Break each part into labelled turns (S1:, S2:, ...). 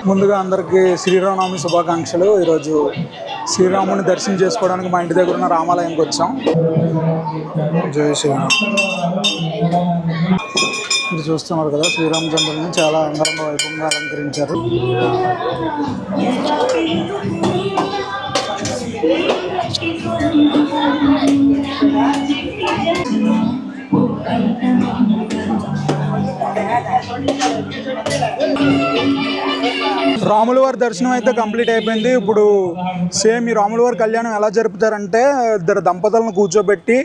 S1: ముందుగా అందరికీ శ్రీరామనవమి శుభాకాంక్షలు. ఈరోజు శ్రీరాముని దర్శనం చేసుకోవడానికి మా ఇంటి దగ్గర ఉన్న రామాలయంకి వచ్చాం. జై శ్రీరామ్. మీరు చూస్తున్నారు కదా, శ్రీరామచంద్రుని చాలా అంగరంగ వైభవంగా అలంకరించారు. రాముల వారి దర్శనం అయితే కంప్లీట్ అయిపోయింది. ఇప్పుడు సేమ్ ఈ రాముల వారి కళ్యాణం ఎలా జరుపుతారంటే, ఇద్దరు దంపతులను కూర్చోబెట్టి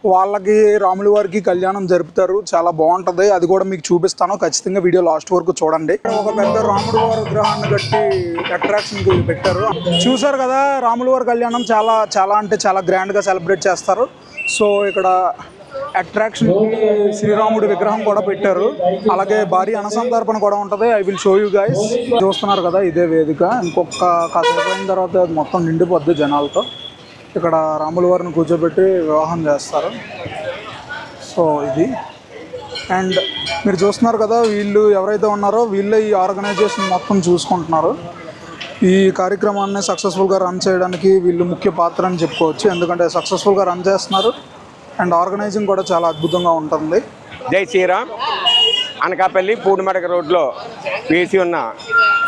S1: వాళ్ళకి రాముల వారికి కళ్యాణం జరుపుతారు. చాలా బాగుంటుంది. అది కూడా మీకు చూపిస్తాను. ఖచ్చితంగా వీడియో లాస్ట్ వరకు చూడండి. ఒక పెద్ద రాముల వారి విగ్రహాన్ని కట్టి అట్రాక్షన్ కి పెట్టారు. చూసారు కదా, రాముల వారి కళ్యాణం చాలా చాలా అంటే చాలా గ్రాండ్ గా సెలబ్రేట్ చేస్తారు. సో ఇక్కడ అట్రాక్షన్ శ్రీరాముడి విగ్రహం కూడా పెట్టారు. అలాగే భారీ అన్నసంతర్పణ కూడా ఉంటుంది. I will show you guys. చూస్తున్నారు కదా, ఇదే వేదిక. ఇంకొక కాసేపు అయిన తర్వాత మొత్తం నిండిపోద్ది జనాలతో. ఇక్కడ రాముల వారిని కూర్చోబెట్టి వివాహం చేస్తారు. సో ఇది. అండ్ మీరు చూస్తున్నారు కదా, వీళ్ళు ఎవరైతే ఉన్నారో వీళ్ళే ఈ ఆర్గనైజేషన్ మొత్తం చూసుకుంటున్నారు. ఈ కార్యక్రమాన్ని సక్సెస్ఫుల్గా రన్ చేయడానికి వీళ్ళు ముఖ్య పాత్ర అని చెప్పుకోవచ్చు. ఎందుకంటే సక్సెస్ఫుల్గా రన్ చేస్తున్నారు అండ్ ఆర్గనైజింగ్ కూడా చాలా అద్భుతంగా ఉంటుంది.
S2: జై శ్రీరామ్. అనకాపల్లి పూడిమడక రోడ్లో వేసి ఉన్న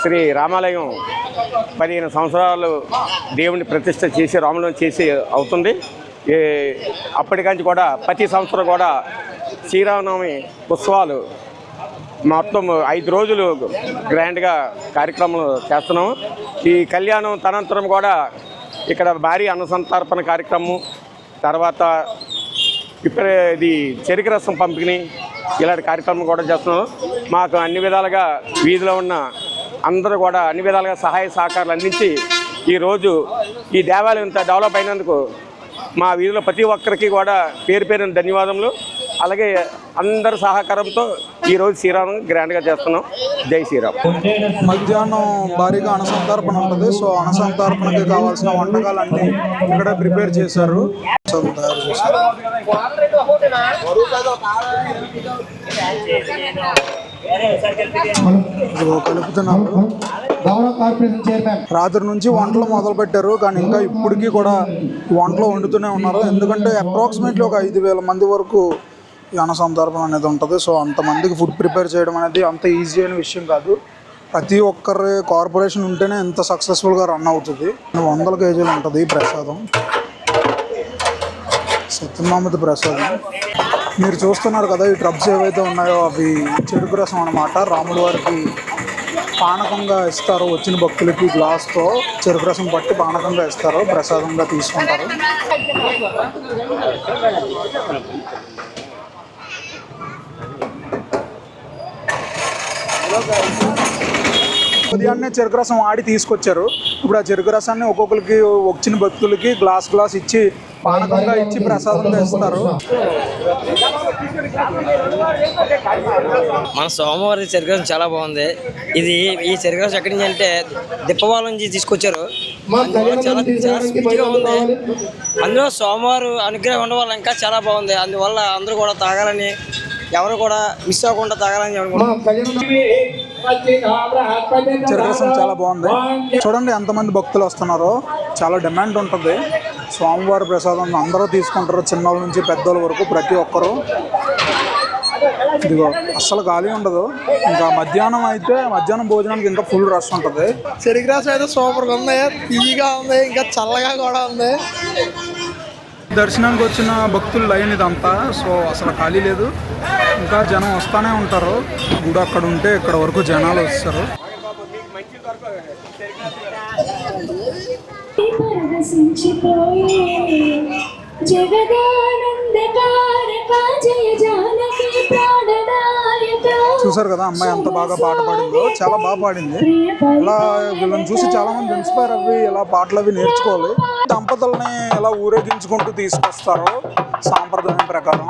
S2: శ్రీ రామాలయం 15 సంవత్సరాలు దేవుని ప్రతిష్ట చేసి రాములను చేసి అవుతుంది. అప్పటికంచి కూడా ప్రతి సంవత్సరం కూడా శ్రీరామనవమి ఉత్సవాలు మొత్తం 5 రోజులు గ్రాండ్గా కార్యక్రమాలు చేస్తున్నాము. ఈ కళ్యాణం తనంతరం కూడా ఇక్కడ భారీ అన్నసంతర్పణ కార్యక్రమం, తర్వాత ఇది చెరుకు రసం పంపిణీ, ఇలాంటి కార్యక్రమం కూడా చేస్తున్నాం. మాకు అన్ని విధాలుగా వీధిలో ఉన్న అందరూ కూడా అన్ని విధాలుగా సహాయ సహకారాలు అందించి ఈరోజు ఈ దేవాలయం ఇంత డెవలప్ అయినందుకు మా వీధిలో ప్రతి ఒక్కరికి కూడా పేరు పేరున ధన్యవాదములు. అలాగే అందరి సహకారంతో ఈరోజు శ్రీరామం గ్రాండ్గా చేస్తున్నాం. జై శ్రీరామ్.
S1: మధ్యాహ్నం భారీగా అన్నసంతర్పణ ఉంటుంది. సో అన్నసంతర్పణకి కావాల్సిన వంటకాలన్నీ ఇక్కడ ప్రిపేర్ చేశారు. కలుపుతున్నారు. రాత్రి నుంచి వంటలు మొదలు పెట్టారు, కానీ ఇంకా ఇప్పటికీ కూడా వంటలు వండుతూనే ఉన్నారు. ఎందుకంటే అప్రాక్సిమేట్లీ ఒక 5,000 మంది వరకు ఈ అన్నసంతర్పణ అనేది ఉంటుంది. సో అంతమందికి ఫుడ్ ప్రిపేర్ చేయడం అనేది అంత ఈజీ అయిన విషయం కాదు. ప్రతి ఒక్కరి కార్పొరేషన్ ఉంటేనే ఎంత సక్సెస్ఫుల్గా రన్ అవుతుంది. 100 కేజీలు ఉంటుంది ప్రసాదం, సత్యమామతి ప్రసాదం. మీరు చూస్తున్నారు కదా, ఈ ట్రబ్స్ ఏవైతే ఉన్నాయో అవి చెరుకు రసం అన్నమాట. రాముల వారికి పానకంగా ఇస్తారు. వచ్చిన భక్తులకి గ్లాస్తో చెరుకు రసం పట్టి పానకంగా ఇస్తారు, ప్రసాదంగా తీసుకుంటారు. ఉదయాన్నే చెరుకు రసం ఆడి తీసుకొచ్చారు. ఇప్పుడు ఆ చెరుకు రసాన్ని ఒక్కొక్కరికి వచ్చిన భక్తులకి గ్లాస్ ఇచ్చి పానకంగా ఇచ్చి ప్రసాదంగా ఇస్తారు.
S3: మన సోమవారి చెరుకు రసం చాలా బాగుంది. ఈ చెరుకు రసం ఎక్కడి నుంచి అంటే దిప్పవాళ్ళ నుంచి తీసుకొచ్చారు. చాలా స్వీట్గా ఉంది. అందులో సోమవారం అనుగ్రహం ఉండడం వల్ల ఇంకా చాలా బాగుంది. అందువల్ల అందరూ కూడా తాగాలని, ఎవరు కూడా మిస్ అవ్వకుండా తాగాలని
S1: చెరుకు రసం చాలా బాగుంది. చూడండి ఎంతమంది భక్తులు వస్తున్నారో. చాలా డిమాండ్ ఉంటుంది. స్వామివారి ప్రసాదం అందరూ తీసుకుంటారు, చిన్నవాళ్ళ నుంచి పెద్దోళ్ళ వరకు ప్రతి ఒక్కరు. ఇదిగో అస్సలు ఖాళీ ఉండదు. ఇంకా మధ్యాహ్నం భోజనానికి ఇంకా ఫుల్ రష్ ఉంటుంది.
S4: చెరుకు రసం అయితే సూపర్గా ఉంది, తీయగా ఉంది, ఇంకా చల్లగా కూడా ఉంది.
S1: దర్శనానికి వచ్చిన భక్తులు లైన్ ఇదంతా. సో అసలు ఖాళీ లేదు, ఇంకా జనం వస్తూనే ఉంటారు. గుడి అక్కడ ఉంటే ఇక్కడ వరకు జనాలు వస్తారు. చూసారు కదా అమ్మాయి ఎంత బాగా పాట పాడిందో. చాలా బాగా పాడింది. ఇలా వీళ్ళని చూసి చాలా మంది ఇన్స్పైర్ అవ్వి ఇలా పాటలు అవి నేర్చుకోవాలి. దంపతుల్ని ఎలా ఊరేగించుకుంటూ తీసుకొస్తారో సాంప్రదాయం ప్రకారం.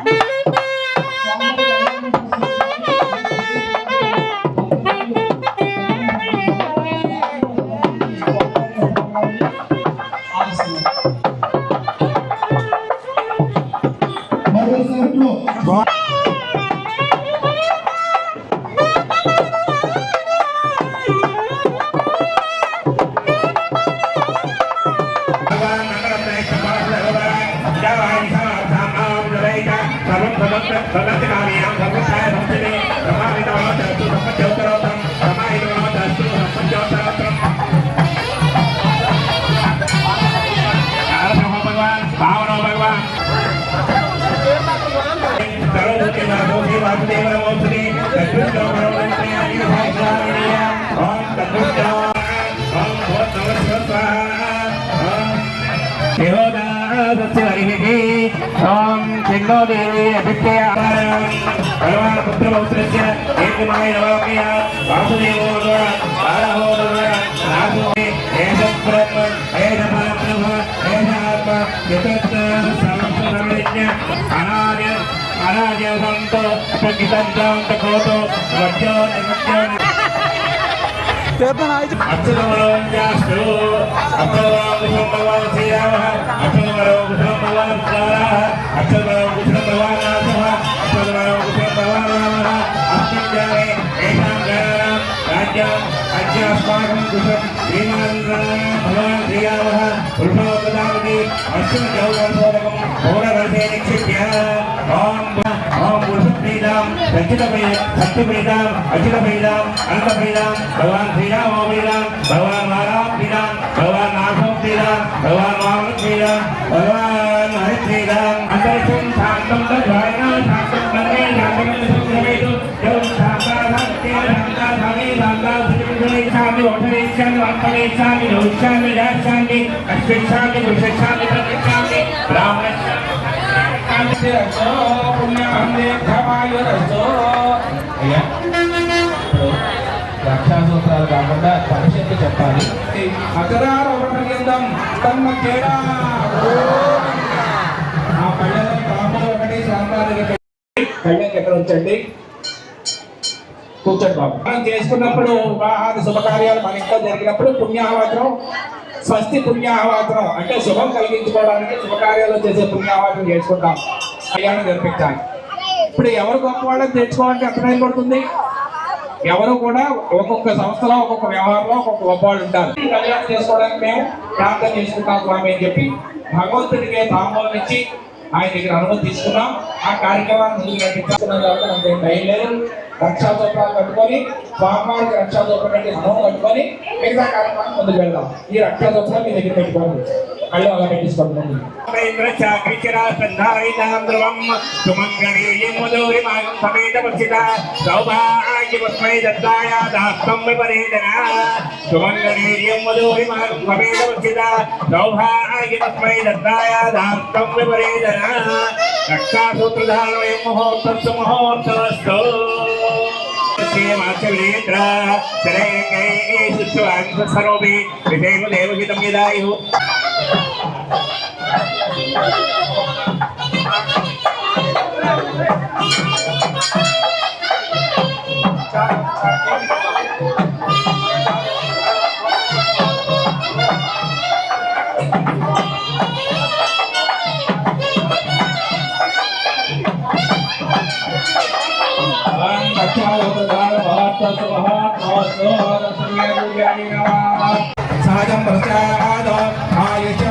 S5: రక్షాసూత్రాలు కాకుండా భవిష్యత్తు చెప్పాలి. అకరారు పర్యంతం తన్న తేడా ఆ పళ్ళలో కాపులు ఒకటి సాంబారు కళ్ళకి ఎక్కడ ఉంచండి. కూర్చోండి బాబు. మనం చేసుకున్నప్పుడు వివాహాది శుభకార్యాలు మన ఇంట్లో జరిగినప్పుడు పుణ్యాహవాచనం, స్వస్తి పుణ్యాహవాచనం అంటే శుభం కలిగించుకోవడానికి శుభకార్యాలు చేసే పుణ్యాహవాచనం చేసుకుంటాం. కళ్యాణం జరిపించాలి. ఇప్పుడు ఎవరు గొప్ప వాళ్ళని తెచ్చుకోవాలంటే ఎంత టైం పడుతుంది? ఎవరు కూడా ఒక్కొక్క సంస్థలో ఒక్కొక్క వ్యవహారంలో ఒక్కొక్క గొప్ప వాళ్ళు ఉంటారు. కళ్యాణం చేసుకోవడానికి మేము ప్రార్థన చేసుకుంటాం స్వామి అని చెప్పి భగవంతుడికి తాంబూలం ఇచ్చి ఆయన దగ్గర అనుమతి తీసుకున్నాం. ఆ కార్యక్రమాన్ని ముందుకు నడిపించుకున్నాం కాబట్టి మనకి టైం లేదు. రక్షాసూత్రాలు కట్టుకొని స్వామివారికి రక్షాసూత్రం పెట్టి మనం కట్టుకొని మిగతా కార్యక్రమాన్ని ముందుకు వెళ్దాం. ఈ రక్షాసూత్రం మీ దగ్గర పెట్టుకోండి. కళ్ళు అలా పెట్టించుకోండి.
S6: రక్షాసూత్రధారణం ముహూర్తస్సు ముహూర్తస్తు సర్వే విషయం దేవహితం యదాయు సహజం ప్రసాద ఆయుష్య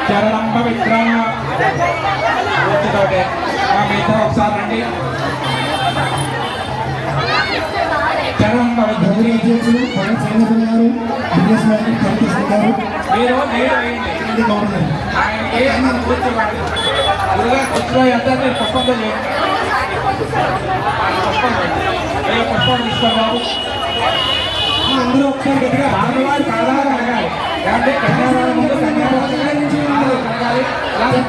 S6: చరణం పవిత్ర ఒకసారి రండి. చరణం పవిత్ర మీరు ఆయనకి కూర్చోవాలి. కూర్చో ఎంత పుష్పంతో చేయండి. పుష్పం తీసుకోవాలి. అందరూ ఒకసారి గట్టిగా రాజవారి పాదాలు అడగాలి. అంటే కన్యాదానం ముందు కన్యాదానం అడగాలి. రాజా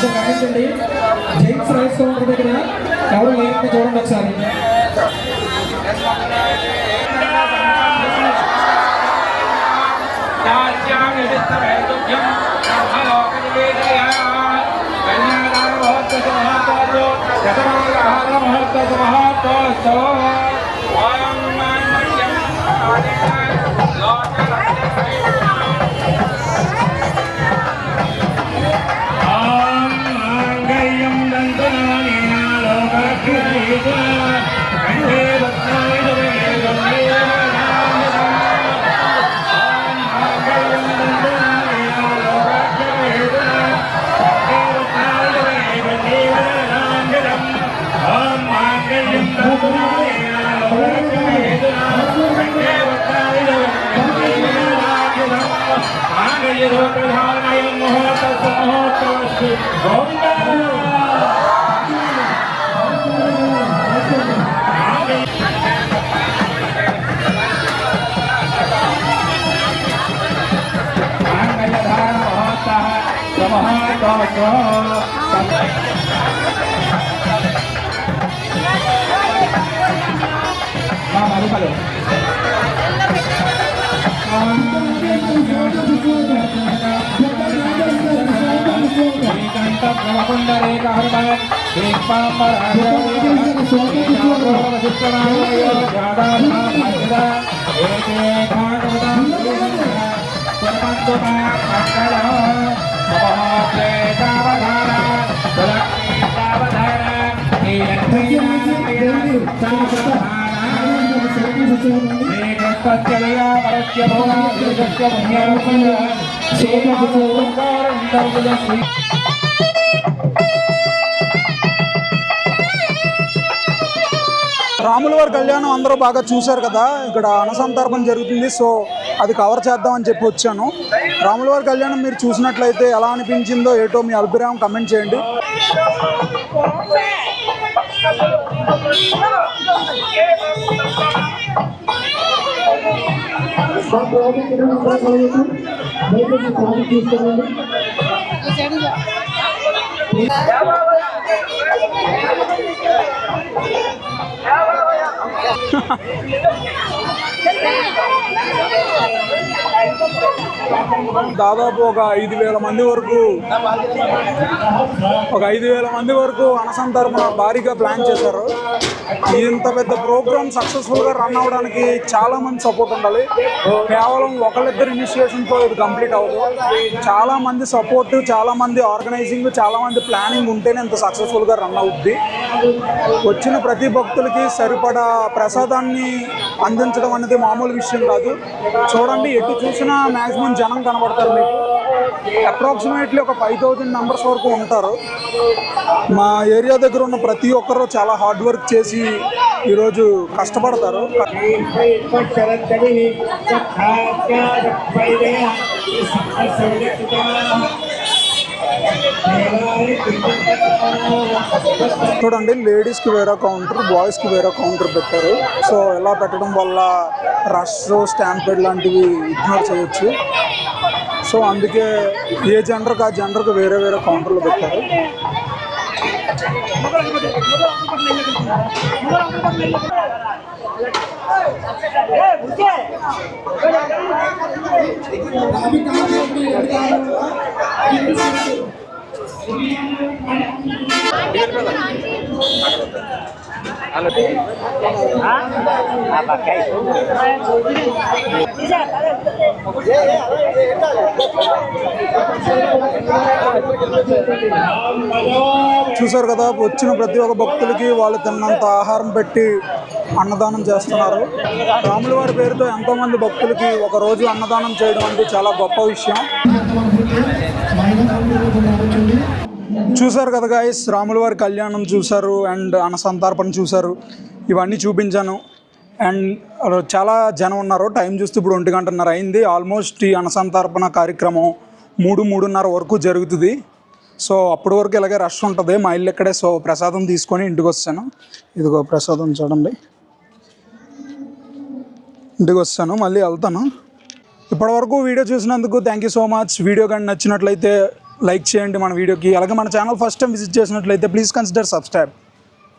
S5: గమనించండి జైన్స్ రైస్ కౌంటర్ దగ్గర ఎవరు లేకుండా చూడండి ఒకసారి.
S1: రాముల వారి కళ్యాణం అందరూ బాగా చూశారు కదా. ఇక్కడ అన్నసంతర్పణ జరుగుతుంది, సో అది కవర్ చేద్దామని చెప్పి వచ్చాను. రాముల వారి కళ్యాణం మీరు చూసినట్లయితే ఎలా అనిపించిందో ఏటో మీ అభిప్రాయం కమెంట్ చేయండి. దాదాపు ఒక 5,000 మంది వరకు అన్నసంతర్పణ భారీగా ప్లాన్ చేశారు. ఇంత పెద్ద ప్రోగ్రామ్ సక్సెస్ఫుల్గా రన్ అవ్వడానికి చాలా మంది సపోర్ట్ ఉండాలి. కేవలం ఒకళ్ళిద్దరు ఇనిషియేషన్తో ఇది కంప్లీట్ అవ్వదు. చాలా మంది సపోర్ట్, చాలా మంది ఆర్గనైజింగ్, చాలా మంది ప్లానింగ్ ఉంటేనే ఇంత సక్సెస్ఫుల్గా రన్ అవుద్ది. వచ్చిన ప్రతి భక్తులకి సరిపడా ప్రసాదాన్ని అందించడం అనేది మామూలు విషయం కాదు. చూడండి, ఎటు చూసినా మ్యాక్సిమం జనం కనబడతారు మీకు. అప్రాక్సిమేట్లీ ఒక 5,000 మెంబర్స్ వరకు ఉంటారు. మా ఏరియా దగ్గర ఉన్న ప్రతి ఒక్కరు చాలా హార్డ్ వర్క్ చేసి ఈరోజు కష్టపడతారు. చూడండి, లేడీస్కి వేరే కౌంటర్, బాయ్స్కి వేరే కౌంటర్ పెట్టారు. సో ఇలా పెట్టడం వల్ల రష్, స్టాంపెడ్ లాంటివి ఇగ్నోర్ చేయొచ్చు. సో అందుకే ఏ జెండర్కి ఆ జెండర్కి వేరే వేరే కౌంటర్లు పెట్టారు. చూసారు కదా, వచ్చిన ప్రతి ఒక్క భక్తులకి వాళ్ళు తిన్నంత ఆహారం పెట్టి అన్నదానం చేస్తున్నారు. రాముల వారి పేరుతో ఎంతోమంది భక్తులకి ఒకరోజు అన్నదానం చేయడం అంటే చాలా గొప్ప విషయం. చూసారు కదా గాయస్, రాముల వారి కళ్యాణం చూసారు అండ్ అన్నసంతర్పణ చూసారు. ఇవన్నీ చూపించాను. అండ్ చాలా జనం ఉన్నారు. టైం చూస్తే ఇప్పుడు 1:30 అయింది. ఆల్మోస్ట్ ఈ అన్నసంతర్పణ కార్యక్రమం 3-3:30 వరకు జరుగుతుంది. సో అప్పటి వరకు ఇలాగే రష్ ఉంటుంది. మా ఇల్లు ఇక్కడే. సో ప్రసాదం తీసుకొని ఇంటికి వచ్చాను. ఇదిగో ప్రసాదం చూడండి. ఇంటికి వస్తాను, మళ్ళీ వెళ్తాను. ఇప్పటివరకు వీడియో చూసినందుకు thank you so much. Video కానీ నచ్చినట్లయితే లైక్ చేయండి మన వీడియోకి. అలాగే మన ఛానల్ ఫస్ట్ టైం విజిట్ చేసినట్లయితే ప్లీజ్ కన్సిడర్ సబ్స్క్రైబ్.